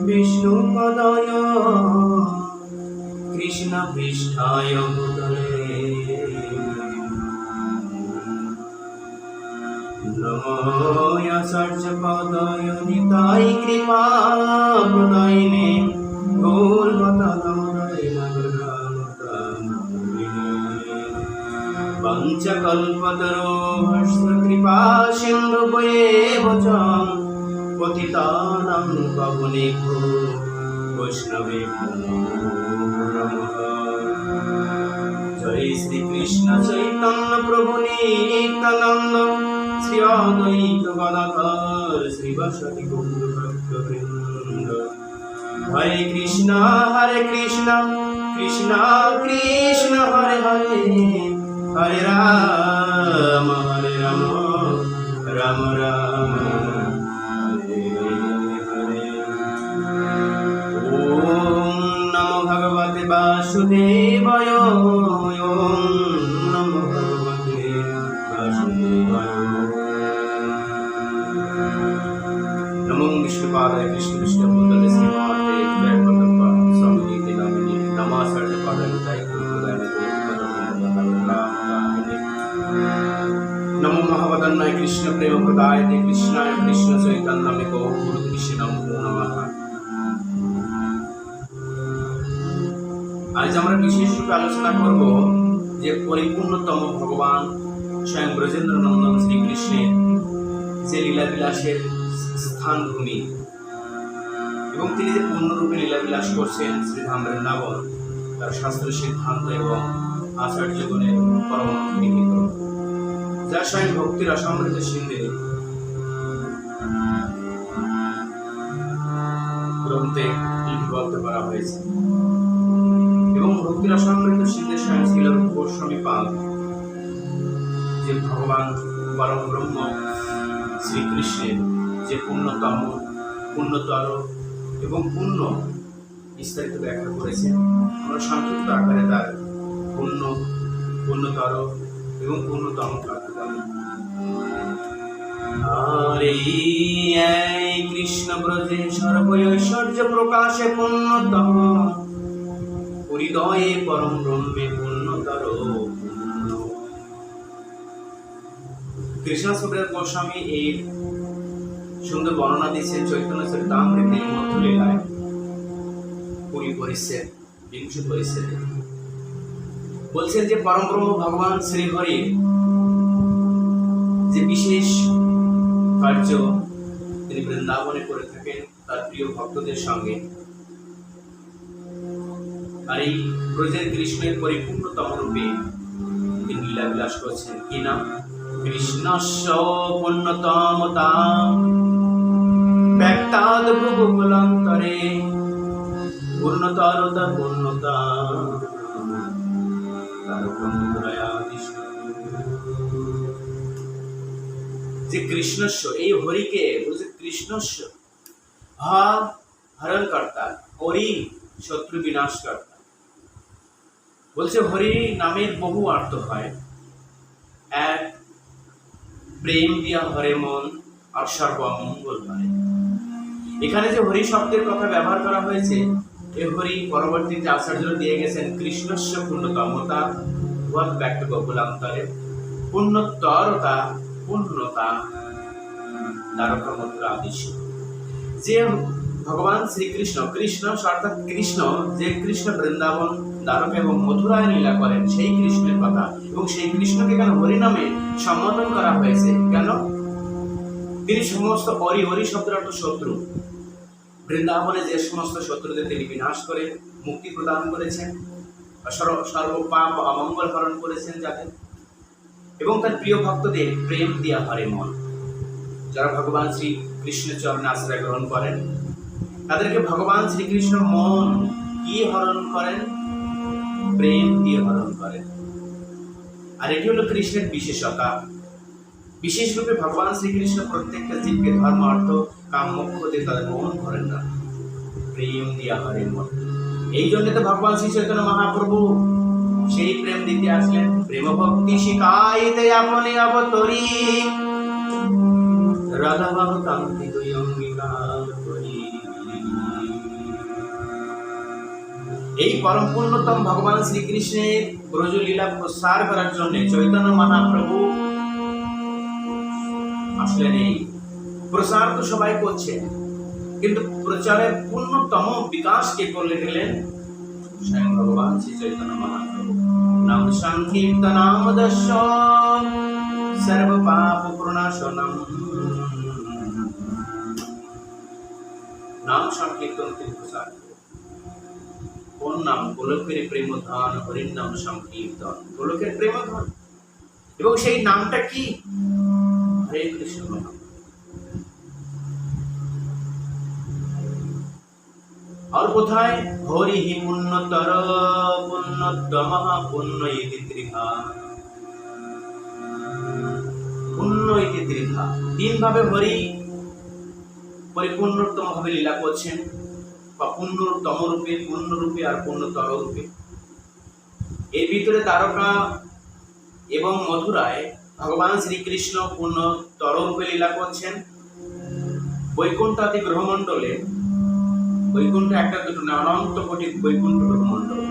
विष्णुपदाय कृष्णपृष्ठाय भूतले नमो यशर्चपदाय निताय कृपाप्रदायिने पञ्चकल्पतरोश्च कृपा सिन्धुभयेव च पतितानां पावनेभ्यो वैष्णवेभ्यो नमः। जय श्री कृष्ण चैतन्य प्रभु नित्यानंद श्री अद्वैत गदाधर श्रीवासदि गौर भक्तवृंद। हरे कृष्णा कृष्ण कृष्ण हरे हरे, हरे राम राम राम हरे हरे। ओम नमो भगवते वासुदेवाय, ओम नमो भगवते वासुदेवाय। नमो विष्णुपादाय कृष्ण विष्णुभूतले श्रीमाते जयपतंपा स्वामी नामिने नमः सर्वपादाय निताय गुरुपदाय नमो महावदन्नाय कृष्ण प्रेम प्रदाय ते कृष्णाय कृष्ण चैतन्य गौर गुरु कृष्ण नमो नमः। आज আমরা বিশেষ রূপে আলোচনা করব যে পরিপূর্ণতম ভগবান স্বয়ং ব্রজেন্দ্র নন্দন শ্রীকৃষ্ণের যে লীলা বিলাসের স্থান ভূমি এবং তিনি যে পূর্ণরূপে লীলা বিলাস করছেন শ্রীধাম বৃন্দাবন, তার শাস্ত্র সিদ্ধান্ত এবং আচার্যগণের পরম নিহিত, যা স্বয়ং ভক্তির অসমৃদ্ধ সিন্ধে গ্রন্থে লিপিবদ্ধ করা হয়েছে। এবং ভক্তির অসমৃদ্ধ সিন্ধে স্বয়ং শ্রীলরূপ গোস্বামী পাদ যে ভগবান পরম ব্রহ্ম শ্রীকৃষ্ণের যে পূর্ণতম পূর্ণতর এবং পূর্ণ বিস্তারিত ব্যাখ্যা করেছেন। আমরা সংক্ষিপ্ত আকারে তার পূর্ণতর এবং পূর্ণতম ব্যাখ্যা করি। হরে কৃষ্ণ ব্রজে সর্বৈশ্বর্য প্রকাশে পূর্ণতম, হৃদয়ে পরম ব্রহ্মে পূর্ণতর। কৃষ্ণ সুখদেব গোস্বামী এই সুন্দর বর্ণনা দিচ্ছেন চৈতন্য চরিতামৃতের মধ্য লীলায় 20 পরিচ্ছেদ 20 পরিচ্ছেদে বলছেন যে পরম ব্রহ্ম ভগবান শ্রীহরির যে বিশেষ কার্য তিনি বৃন্দাবনে করে থাকেন তার প্রিয় ভক্তদের সঙ্গে। আর এই ব্রজের কৃষ্ণের পরিপূর্ণতম রূপে তিনি লীলা বিলাস করছেন। কি নাম? কৃষ্ণস্য পূর্ণতমতা ব্যক্তাদ ভুবুকুলান্তরে, পূর্ণতরতা পূর্ণতা যে কৃষ্ণস্য, এই হরিকে বলছে কৃষ্ণস্য হরণ কর্তা, হরি শত্রু বিনাশ কর্তা। বলছে হরি নামের বহু অর্থ হয়। এক, প্রেম দিয়া হরে মন আর সর্বমঙ্গল হয়। এখানে যে হরি শব্দের কথা ব্যবহার করা হয়েছে, এই হরি পরবর্তীতে আচার্য দিয়ে গেছেন কৃষ্ণস্য পূর্ণতমতা ব্যক্ত গোকুলান্তরে, পূর্ণতরতা পূর্ণতা দ্বারকা মথুরা আদিশ। যে ভগবান শ্রীকৃষ্ণ, কৃষ্ণ অর্থাৎ কৃষ্ণ, যে কৃষ্ণ বৃন্দাবন দ্বারকা এবং মথুরায় লীলা করেন সেই কৃষ্ণের কথা। এবং সেই কৃষ্ণকে কেন হরি নামে সম্বোধন করা হয়েছে? কেন? তিনি সমস্ত হরি শব্দের অর্থ শত্রু। বৃন্দাবনে যে সমস্ত শত্রুদের তিনি বিনাশ করে মুক্তি প্রদান করেছেন, সর্বপাপ অমঙ্গল হরণ করেছেন যাদের, এবং তার প্রিয় ভক্তদের প্রেম দিয়া হরে মন। যারা ভগবান শ্রী কৃষ্ণের চরণে আশ্রয় গ্রহণ করেন তাদেরকে ভগবান শ্রীকৃষ্ণ মন কি হরণ করেন? প্রেম দিয়ে হরণ করেন। আর এটি হলো কৃষ্ণের বিশেষতা। বিশেষ রূপে ভগবান শ্রীকৃষ্ণ প্রত্যেকটা জীবকে ধর্ম অর্থ কাম মোক্ষ দিয়ে তাদের মন করেন না, প্রেম দিয়া হরেন মন। এই জন্য তো ভগবান শ্রী চৈতন্য মহাপ্রভু সেই প্রেম দিতে আসলেন। প্রেম ভক্তি শিখাইতে আপনি অবতরী রাধা বাবু কান্তি অঙ্গিকা। এই পরম পুণ্যতম ভগবান শ্রীকৃষ্ণের ব্রজলীলা প্রসার করার জন্য চৈতন্য মহাপ্রভু আসলেন। এই প্রসার তো সবাই করছে, কিন্তু প্রচারের পূর্ণতম বিকাশ কে করলে গেলেন? স্বয়ং ভগবান শ্রী চৈতন্য মহাপ্রভু। নাম সংকীর্তনাম দস্য সর্ব পাপ প্রণাশনম। নাম সংকীর্তন তিনি প্রচার। কোন নাম? গোলকের প্রেমধন, হরির নাম সংকীর্তন, গোলকের প্রেমধন। এবং সেই নামটা কি? হরে কৃষ্ণ নাম। আর কোথায়? হরি হি পুণ্যতর পুণ্যতম পুণ্য ইতি ত্রিধা। পুণ্য ইতি ত্রিধা, তিন ভাবে হরি পরিপূর্ণতম ভাবে লীলা করছেন, বা পুণ্যতম রূপে, পুণ্য রূপে আর পুণ্যতর রূপে। এর ভিতরে দ্বারকা এবং মথুরায় ভগবান শ্রীকৃষ্ণ পুণ্যতর রূপে লীলা করছেন। বৈকুণ্ঠ আদি গ্রহমণ্ডলে, বৈকুণ্ঠ একটা দুটো না, অনন্ত কোটি বৈকুণ্ঠ গ্রহমণ্ডল,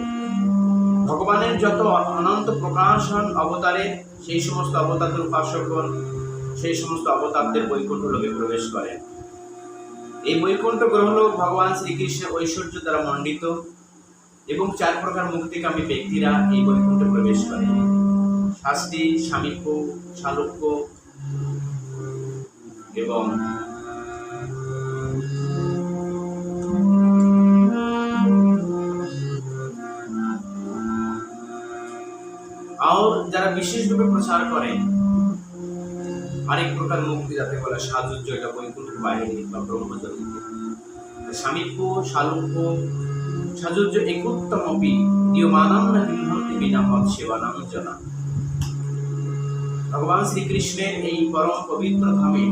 ভগবানের যত অনন্ত প্রকাশন অবতারে সেই সমস্ত অবতারদের উপাসকগণ সেই সমস্ত অবতারদের বৈকুণ্ঠ লোকে প্রবেশ করে। এই বৈকুণ্ঠ গ্রহলোক ভগবান শ্রীকৃষ্ণের ঐশ্বর্য দ্বারা মণ্ডিত, এবং চার প্রকার মুক্তিকামী ব্যক্তিরা এই বৈকুণ্ঠে প্রবেশ করে। শাস্তি, সামীপ্য, শালুক্য এবং আর যারা বিশেষ রূপে প্রচার করে আরেক প্রকার মুক্তি, যাতে বলে সাজুজ্য, এটা বৈকুণ্ঠের বাইরে বা ব্রহ্মচর্যে। সামীপ্য, শালুক্য, সাজুজ্য একুত্তমপি দীয়মানং ন গৃহন্তি বিনা মৎ সেবানাং জনা। ভগবান শ্রীকৃষ্ণের এই পরম পবিত্র ধামে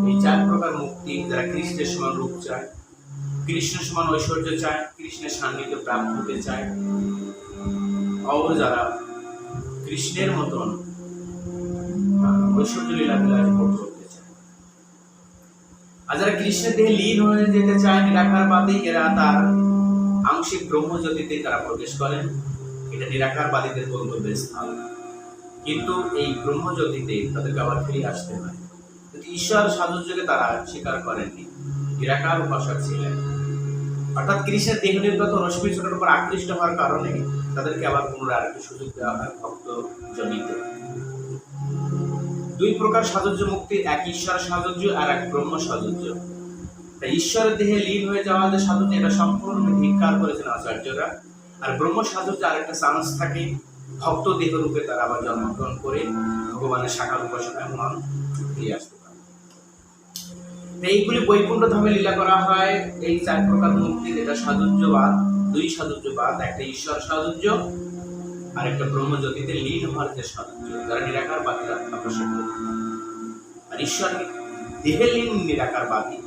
এই চার প্রকার মুক্তি, যারা কৃষ্ণের সমান রূপ চায়, কৃষ্ণের সমান ঐশ্বর্য চায়, কৃষ্ণের সান্নিধ্য প্রাপ্ত হতে চায়, আর যারা কৃষ্ণের মতন ঐশ্বর্য লীলা বিলাস ভোগ করতে চায়, আর যারা কৃষ্ণের দেহে লীন হয়ে যেতে চায় নিরাকারবাদী, এরা তার আংশিক ব্রহ্মজ্যোতিতে তারা প্রবেশ করেন। এটা নিরাকারবাদীদের গন্তব্যের স্থান, কিন্তু এই ব্রহ্মজ্যোতিতে তাদেরকে আবার ফিরে আসতে হয়। কিন্তু ঈশ্বর সাজুজ্যকে তারা স্বীকার করেননি, নিরাকার উপাসক ছিলেন। অর্থাৎ কৃষ্ণের দেহ নির্গত রশ্মি ছোটের উপর আকৃষ্ট হওয়ার কারণে তাদেরকে আবার পুনরায় আরেকটি সুযোগ দেওয়া হয় ভক্ত জনিতে। দুই প্রকার সাজুজ্য মুক্তি, এক ঈশ্বর সাজুজ্য আর এক ব্রহ্ম সাজুজ্য। তাই ঈশ্বরের দেহে লীন হয়ে যাওয়া যে সাজুজ্য, এটা সম্পূর্ণ ধিক্কার করেছেন আচার্যরা। আর ব্রহ্ম সাজুজ্য আরেকটা চান্স থাকে, ভক্ত দেহ রূপে তারা আবার জন্মগ্রহণ করে ভগবানের সাকার উপাসনায় মন ফিরে আসতে পারে। এইগুলি বৈকুণ্ঠ ধামে লীলা করা হয়। এই চার প্রকার মুক্তি, যেটা সাজুজ্যবাদ, দুই সাজুজ্যবাদ, একটা ঈশ্বর সাজুজ্য আর একটা ব্রহ্মজ্যোতিতে লীন হওয়ার যে সাজুজ্য, যারা নিরাকারবাদীরা প্রকাশ করে। আর ঈশ্বর দেহে লীন নিরাকারবাদী,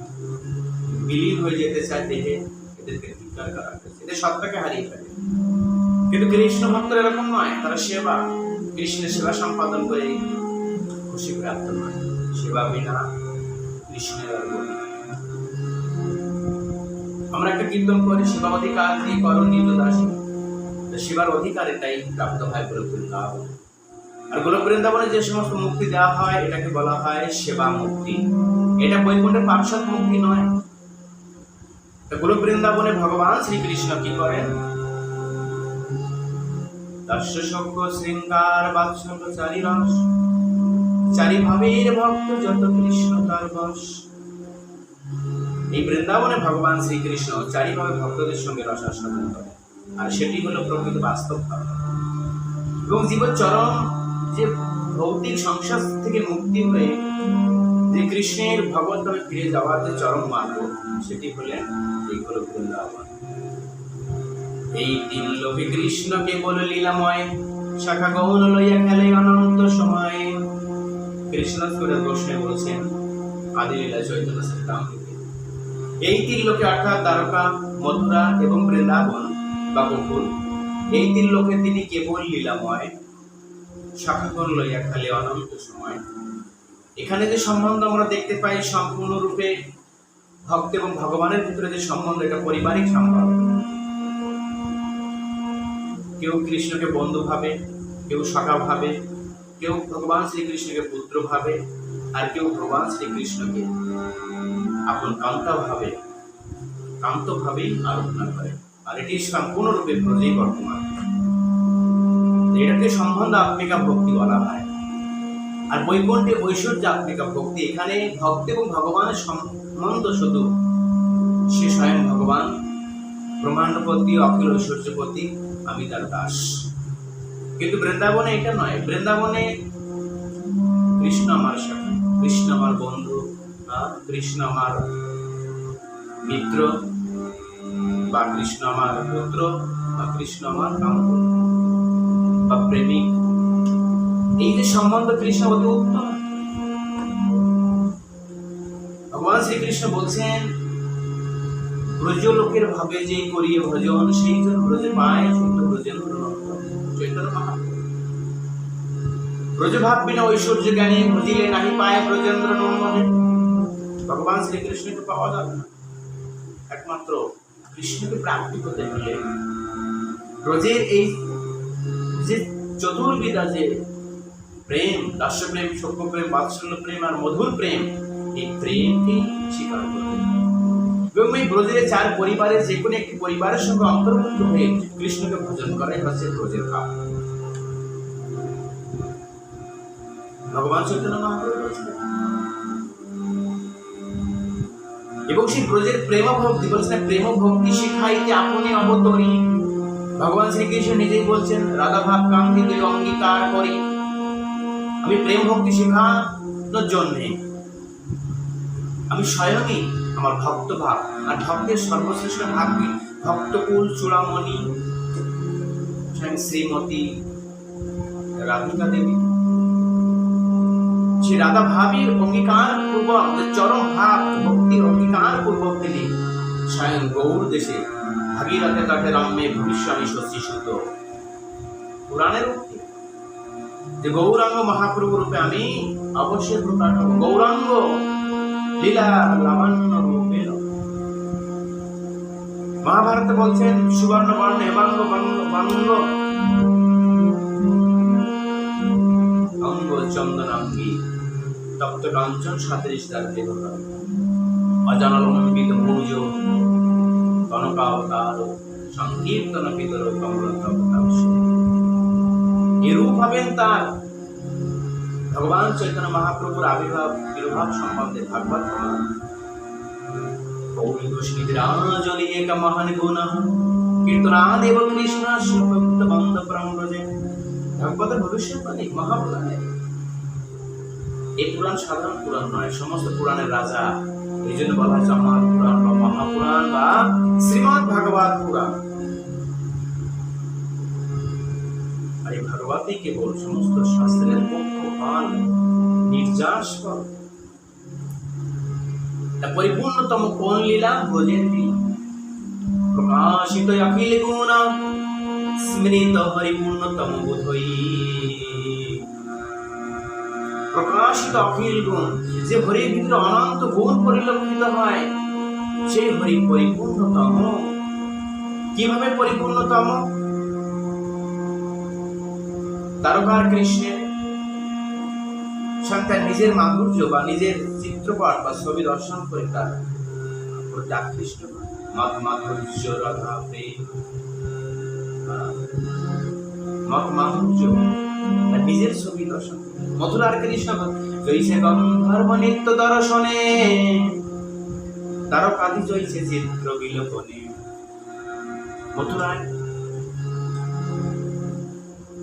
বিলীন হয়ে যেতে চায় দেহে, এদেরকে ধিক্কার করা হয়েছে, এদের সত্তাকে হারিয়ে ফেলে। কিন্তু কৃষ্ণ ভক্তরা এরকম নয়, তারা সেবা, কৃষ্ণের সেবা সম্পাদন করে খুশি প্রাপ্ত নয়। সেবা বিনা কৃষ্ণের আর গতি। আমরা একটা কীর্তন করি, সেবা অধিকার দিয়ে করো নিজ দাসী। সেবার অধিকার এটাই প্রাপ্ত হয় গোলক বৃন্দাবনে। আর গোলক বৃন্দাবনে যে সমস্ত মুক্তি দেওয়া হয়, এটাকে বলা হয় সেবা মুক্তি। এটা বৈকুণ্ঠের পার্শ্বদ মুক্তি নয়। গোলক বৃন্দাবনে ভগবান শ্রীকৃষ্ণ কি করেন? দর্শ সভ্য শৃঙ্গার বাৎসল্য চারি রস, চারি ভাবের ভক্ত যত কৃষ্ণ তার বশ। এই বৃন্দাবনে ভগবান শ্রীকৃষ্ণ চারিভাবে ভক্তদের সঙ্গে রসাস্বাদন করেন, আর সেটি হলো প্রকৃত বাস্তব ভাব। এবং জীবন চরম যে ভৌতিক সংসার থেকে মুক্তি হয়ে যে কৃষ্ণের ভগবতভাবে ফিরে যাওয়ার যে চরম মার্গ, সেটি হলেন এই হলো বৃন্দাবন। এই তিন লোকে কৃষ্ণ কেবল লীলাময়, শাখা গৌণ লইয়া খেলে অনন্ত সময়। কৃষ্ণ করে প্রশ্নে বলছেন আদি লীলা চৈতন্য চরিতামৃতে। এই তিন লোকে অর্থাৎ দ্বারকা, মথুরা এবং বৃন্দাবন বা গোকুল, এই তিন লোকে তিনি কেবল লীলাময়, শাখা গৌণ লইয়া খেলে অনন্ত সময়। এখানে যে সম্বন্ধ আমরা দেখতে পাই সম্পূর্ণরূপে ভক্ত এবং ভগবানের ভিতরে যে সম্বন্ধ, এটা পারিবারিক সম্বন্ধ। কেউ কৃষ্ণকে বন্ধু ভাবে, কেউ সখা ভাবে, কেউ ভগবান শ্রীকৃষ্ণকে পুত্র ভাবে, আর কেউ ভগবান শ্রীকৃষ্ণকে আপন কান্ত ভাবেই আরাধনা করে। আর এটি সম্পূর্ণরূপে ব্রজেই বর্তমান। এটাকে সম্বন্ধ আত্মিকা ভক্তি বলা হয়। আর বৈকুণ্ঠে ঐশ্বর্য আত্মিকা ভক্তি। এখানে ভক্তি এবং ভগবানের সম্বন্ধ শুধু সে স্বয়ং ভগবান, ব্রহ্মাণ্ডপতি, অখিল ঐশ্বর্যপতি, আমি তার দাস। কিন্তু বৃন্দাবনে এটা নয়। বৃন্দাবনে কৃষ্ণ আমার সাথী, কৃষ্ণ আমার বন্ধু, কৃষ্ণ আমার মিত্র, বা কৃষ্ণ আমার পুত্র, বা কৃষ্ণ আমার কান্ত বা প্রেমিক। এই যে সম্বন্ধ কৃষ্ণ অতি উত্তম। ভগবান শ্রীকৃষ্ণ বলছেন, ব্রজ লোকের ভাবে যে করিয়ে ভজন, সেই জন ব্রজে পায় শুদ্ধ ব্রজেন্দ্র নন্দন। চৈতন্য মহাপ্রভু। ব্রজ ভাব বিনা ঐশ্বর্য জ্ঞানী, ভজিলে নাহি পায় ব্রজেন্দ্র নন্দনে। ভগবান শ্রীকৃষ্ণকে পাওয়া যাবে না। একমাত্র কৃষ্ণকে প্রাপ্তি করতে হলে ব্রজের এই যে চতুর্বিধা যে প্রেম, দাস্য প্রেম, সখ্য প্রেম, বাৎসল্য প্রেম আর মধুর প্রেম, এই প্রেমকে স্বীকার করতে হবে। এবং এই ব্রজের চার পরিবারের যে কোনো একটি পরিবারের সঙ্গে অন্তর্ভুক্ত হয়ে কৃষ্ণকে ভজন করাই হচ্ছে ব্রজের কাজ। ভগবান চৈতন্য মহাপ্রভু বলেছেন। এবং সেই ব্রজের প্রেম ভক্তি বলছেন, প্রেম ভক্তি শিখাইতে আপনি অবতরী। ভগবান শ্রীকৃষ্ণ নিজেই বলছেন, রাধা ভাব কাঙ্ক্ষী দুই অঙ্গীকার করি। আমি প্রেম ভক্তি শেখানোর জন্যে আমি স্বয়ংই আমার ভক্ত ভাব, আর ভক্তের সর্বশ্রেষ্ঠ ভাব কি? ভক্তকুল চূড়ামণি স্বয়ং শ্রীমতী রাধিকা দেবী। সে রাধা ভাবের অঙ্গীকার পূর্বক, চরম ভাব ভক্তির অঙ্গীকার পূর্বক তিনি স্বয়ং গৌর দেশে ভাগীরথে তটে রম্যে ভবিষ্যৎ শশীসুত পুরাণের উক্তি যে গৌরাঙ্গ মহাপ্রভু রূপে আমি অবশ্যই প্রকাশ হব। গৌরাঙ্গ লীলা লাবণ্য রূপে। মহাভারতে বলছেন, সুবর্ণ বর্ণ হেমাঙ্গ বাঙ্গ অঙ্গ চন্দনাঙ্গী তপ্ত কাঞ্চন সাদৃশ তার দেহ, অজানলম্বিত ভুজ কনকাবতার সংকীর্তন পিতর কমলতাংশ। এরূপ হবেন তার ভগবান চৈতন্য মহাপ্রভুর আবির্ভাব তিরুভাব সম্বন্ধে ভাগবত প্রমাণ। গৌরীগোষ্ঠীরাজলি এক মহান গুণ কীর্তনাদেব কৃষ্ণ সুভক্ত বন্ধ ব্রহ্মজে। ভাগবতের ভবিষ্যৎবাণী মহাপুরাণে। এই পুরাণ সাধারণ পুরাণ নয়, সমস্ত পুরাণের রাজা। এই জন্য বলা হয়েছে আমার পুরাণ বা মহাপুরাণ বা শ্রীমদ ভাগবত পুরাণ। আর এই ভাগবতই কেবল সমস্ত শাস্ত্রের পক্ষপাল নির্যাস ফল। পরিপূর্ণতম কোন লীলা? ব্রজের লীলা। প্রকাশিত অখিল গুণ স্মৃত পরিপূর্ণতম বোধই। প্রকাশিত অখিল গুণ, যে হরির ভিতরে অনন্ত গুণ পরিলক্ষিত হয়, সেই হরি পরিপূর্ণতম। কিভাবে পরিপূর্ণতম? তারকার কৃষ্ণের তার নিজের মাধুর্য বা নিজের চিত্রপট বা ছবি দর্শন করে তার প্রতি আকৃষ্ট হয়। মাধুর্য রাধা প্রেম, মাধুর্য নিজের ছবি দর্শন। মথুরার কৃষ্ণ জৈছে গন্ধর্ব নিত্য দর্শনে, তারকাদি জৈছে চিত্র বিলোপনে। মথুরায়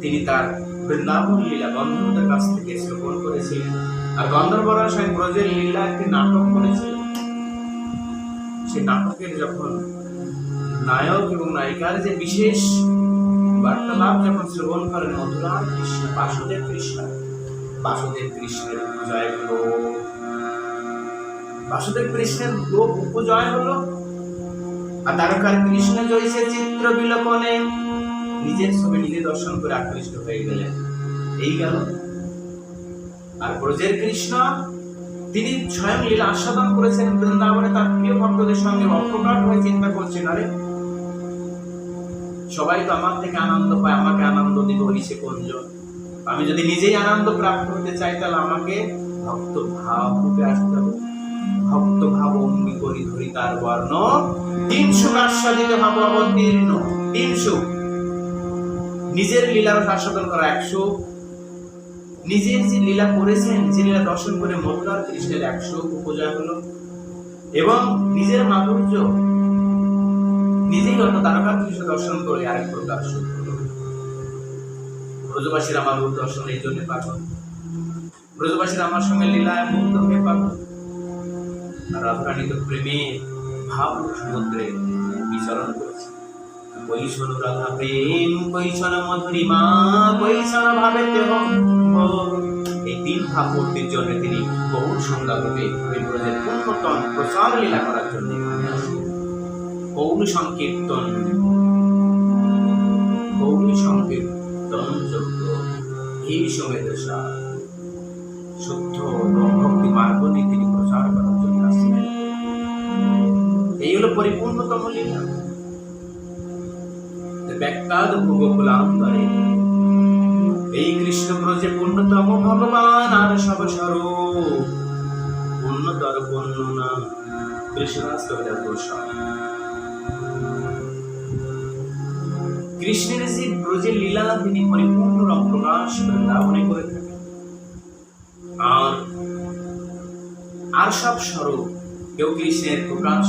তিনি তার বৃন্দাবন লীলা গন্ধর্বদের কাছ থেকে শ্রবণ করেছিলেন। আর গন্ধর্বরা স্বয়ং ব্রজের লীলা একটি নাটক করেছিলেন। সেই নাটকের যখন নায়ক এবং নায়িকার যে বিশেষ বার্তালাপ যখন শ্রবণ করেন মথুরার কৃষ্ণ, বাসুদেব কৃষ্ণের জয় হলো, বাসুদেব কৃষ্ণের লোক উপজয় হলো। আর তারকার কৃষ্ণ জয়সে চিত্র বিলোপনে, নিজের ছবি নিজে দর্শন করে আকৃষ্ট হয়ে গেলেন। এই গেল। আর ব্রজের কৃষ্ণ তিনি স্বয়ং লীলা আস্বাদন করেছেন বৃন্দাবনে তার প্রিয় ভক্তদের সঙ্গে অপ্রকাট হয়ে চিন্তা করছেন, আরে সবাই তো আমার থেকে আনন্দ পায়, আমাকে আনন্দ দিব সে কোনজন? আমি যদি নিজেই আনন্দ প্রাপ্ত হতে চাই তাহলে আমাকে ভক্ত ভাব রূপে আসতে হবে। ভক্ত ভাব অঙ্গী করি ধরি তার বর্ণ, 300 আস্বাদিত ভাব অবতীর্ণ। 300 নিজের লীলার আস্বাদন করা, 100 নিজের যে লীলা করেছেন, যে লীলা দর্শন করে মথুরার কৃষ্ণের 100 উপজয় হলো, এবং নিজের মাধুর্য নিজেই অন্য দ্বারকা কৃষ্ণ দর্শন করে আরেক প্রকার সুখ হলো। ব্রজবাসীর আমার রূপ দর্শন এই জন্য পাগল, ব্রজবাসীর আমার সঙ্গে লীলায় মুগ্ধ হয়ে পাগল। আর রাধারানী তো প্রেমে ভাব সমুদ্রে বিচরণ করেছে। কৈশোর রাধা প্রেম, কৈশোর মধুরিমা, কৈশোর ভাবে দেহ। এই 3 ভাব পূর্তির জন্য তিনি বহু সংজ্ঞারূপে ওই ব্রজের পূর্ণতম প্রচার লীলা করার জন্য এখানে আসেন। গৌরী সংকীর্তন, গৌরী সংকীর্তন যোগ্য এই সমেদশা শুদ্ধ ভক্তি মার্গ নিয়ে তিনি প্রচার করার জন্য আসছিলেন। এই হলো পরিপূর্ণতম লীলা। ব্যাখ্যাত ভোগকুলান্তরে এই কৃষ্ণ ব্রজে পূর্ণতম ভগবান আর সব স্বরূপ, পূর্ণতর বর্ণনা কৃষ্ণাস্তবের দোষা। কৃষ্ণের যে ব্রজের লীলা তিনি পরিপূর্ণ রং প্রকাশ বৃন্দাবনে করে থাকেন। আর সব স্বরূপ, কেউ কৃষ্ণের প্রকাশ,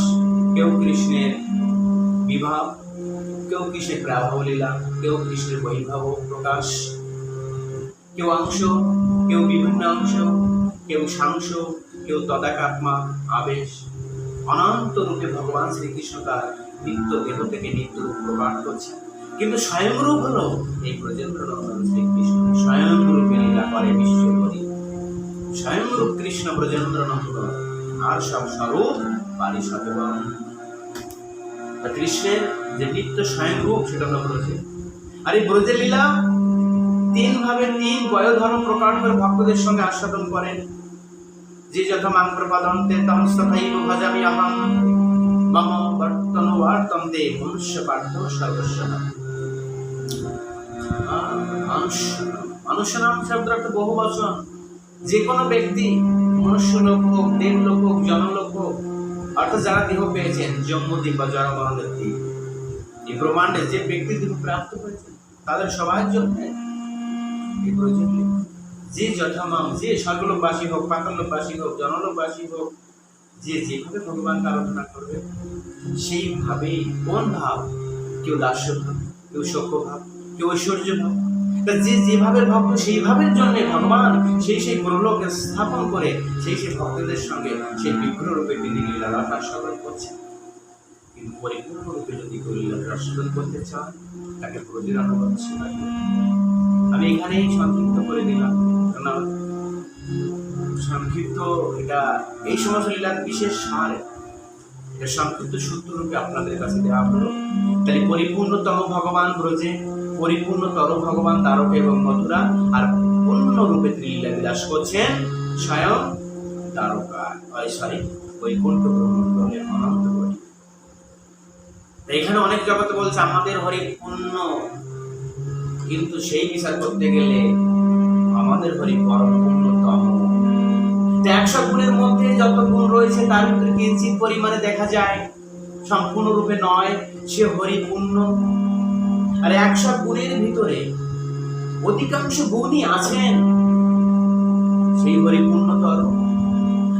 কেউ কৃষ্ণের বিভাব, কেউ কৃষ্ণের প্রাভাব লীলা, কেউ কৃষ্ণের বৈভব প্রকাশ, কেউ অংশ, কেউ বিভিন্ন অংশ, কেউ সাংশ, কেউ তদাকাত্মা আবেশ। অনন্ত রূপে ভগবান শ্রীকৃষ্ণ তার নিত্য দেহ থেকে নিত্য রূপ প্রকাশ করছেন। কিন্তু স্বয়ংরূপ হলো এই ব্রজেন্দ্র নন্দন শ্রীকৃষ্ণ, স্বয়ংরূপে লীলা করে বিশ্বকরি। স্বয়ংরূপ কৃষ্ণ ব্রজেন্দ্র নন্দন, আর সব স্বরূপ পারিষদ। কৃষ্ণের যে নিত্য স্বয়ংরূপ সেটা হলো ব্রজে। আর এই ব্রজের লীলা 3 ভাবে 3 বয়োধর্ম প্রকাশ করে ভক্তদের সঙ্গে আস্বাদন করেন। যে যথা মাং প্রপাদন্তে তমস্তথাইব ভজামি অহং, মম বর্তনবার্তম তে মনুষ্য পার্থ সর্বস্ব। মনুষ্য নাম শব্দের একটা বহু বচন। যে কোনো ব্যক্তি, মনুষ্য লোক হোক, দেব লোক হোক, জনলোক হোক, অর্থাৎ যারা দেহ পেয়েছেন, জন্মদ্বীপ বা জড় মরণের দ্বীপ, এই ব্রহ্মাণ্ডে যে ব্যক্তি দেহ প্রাপ্ত হয়েছেন তাদের সবার জন্য যে যথামাম, যে স্বর্গলোকবাসী হোক, পাতাললোকবাসী হোক, জনলোকবাসী হোক, যে যেভাবে ভগবানকে আরাধনা করবে সেইভাবেই। কোন ভাব? কেউ দাস্য ভাব, কেউ সখ্য ভাব, কেউ ঐশ্বর্য ভাব। যে যেভাবে ভক্ত সেইভাবের জন্য ভগবান সেই গুরুলোকে স্থাপন করে সেই ভক্তদের সঙ্গে সেই বিগ্রহ রূপে তিনি লীলার আস্বাদন করছেন। কিন্তু পরিপূর্ণ রূপে যদি লীলার আস্বাদন করতে চান তাকে ব্রজের অনুভব শেখাতে। আমি এখানেই সংক্ষিপ্ত করে দিলাম, কারণ সংক্ষিপ্ত এটা এই সমস্ত লীলার বিশেষ সার, এটা সংক্ষিপ্ত সূত্র রূপে আপনাদের কাছে দেওয়া হলো। তাই পরিপূর্ণতম ভগবান ব্রজে, পরিপূর্ণতর ভগবান দ্বারকা এবং মথুরা, আর পূর্ণ রূপে লীলা বিলাস করছেন স্বয়ং দ্বারকা, বৈকুণ্ঠ ব্রহ্মণ্ডলের অনন্ত হরি। এখানে অনেক জগৎ বলছে আমাদের হরি পূর্ণ, কিন্তু সেই বিচার করতে গেলে আমাদের হরি পরম পূর্ণতম। 100 গুণের মধ্যে যত গুণ রয়েছে তার ভিতরে কিঞ্চিত পরিমাণে দেখা যায়, সম্পূর্ণরূপে নয়, সে হরি পূর্ণ। আর 100 গুণের ভিতরে অধিকাংশ গুণই আছেন সেই হরি পূর্ণতর।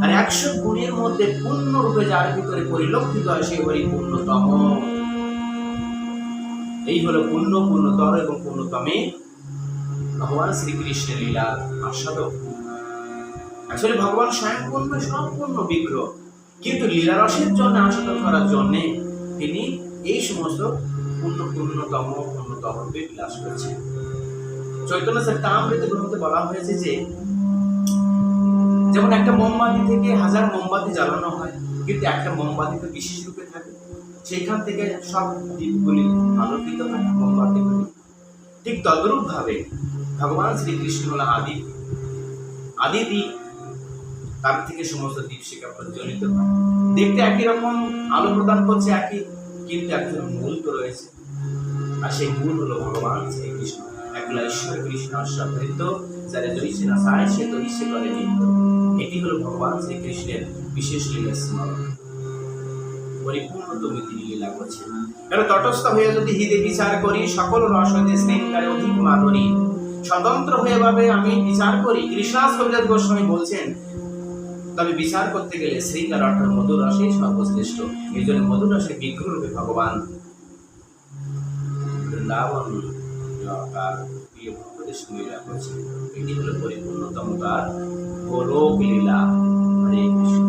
আর 100 গুণের মধ্যে পূর্ণরূপে যার ভিতরে পরিলক্ষিত হয় সেই হরি পূর্ণতম। এই হলো পূর্ণ, পূর্ণতর এবং পূর্ণতমে ভগবান শ্রীকৃষ্ণের লীলার আস্বাদক। আসলে ভগবান স্বয়ং পূর্ণ, সম্পূর্ণ বিগ্রহ, কিন্তু লীলারসের জন্য আস্বাদন করার জন্য তিনি এই সমস্ত পূর্ণতম রূপে বিলাস করছেন। চৈতন্য চরিতামৃত গ্রন্থে বলা হয়েছে যে যেমন একটা মোমবাতি থেকে 1000 মোমবাতি জ্বালানো হয়, কিন্তু একটা মোমবাতি তো বিশেষ রূপে থাকে, সেইখান থেকে সব দ্বীপগুলি আলোকিত হয় মোমবাতিগুলি। ঠিক তদ্রূপ ভাবে ভগবান শ্রীকৃষ্ণ হল আদি, আদি দ্বীপ, তার থেকে সমস্ত দ্বীপশিখা প্রজ্বলিত হয়। দেখতে একই রকম আলো প্রদান করছে একই, কিন্তু একজন মূল তো রয়েছে, আর সেই মূল হলো ভগবান শ্রীকৃষ্ণ। একলা ঈশ্বর কৃষ্ণ অশ্বৃত, যারা জয়সে না চায় সে তো ইচ্ছে করে নিত্য। এটি হলো ভগবান শ্রীকৃষ্ণের বিশেষ লীলা স্মরণ। পরিপূর্ণ তুমি তিনি লীলা করছেন। কারণ তটস্থ হয়ে যদি হৃদে বিচার করি, সকল রস হইতে শৃঙ্গারে অধিক মাধুরী। স্বতন্ত্র হয়ে ভাবে আমি বিচার করি, কৃষ্ণাস কবিরাজ গোস্বামী বলছেন, তবে বিচার করতে গেলে শৃঙ্গার অর্থাৎ মধুর রসেই সর্বশ্রেষ্ঠ। এই জন্য মধুর রসের বিগ্রহ রূপে ভগবান বৃন্দাবন তার প্রিয় ভক্তদের সঙ্গে লীলা করছেন। এটি হলো পরিপূর্ণতম তার গোলক লীলা। হরে কৃষ্ণ।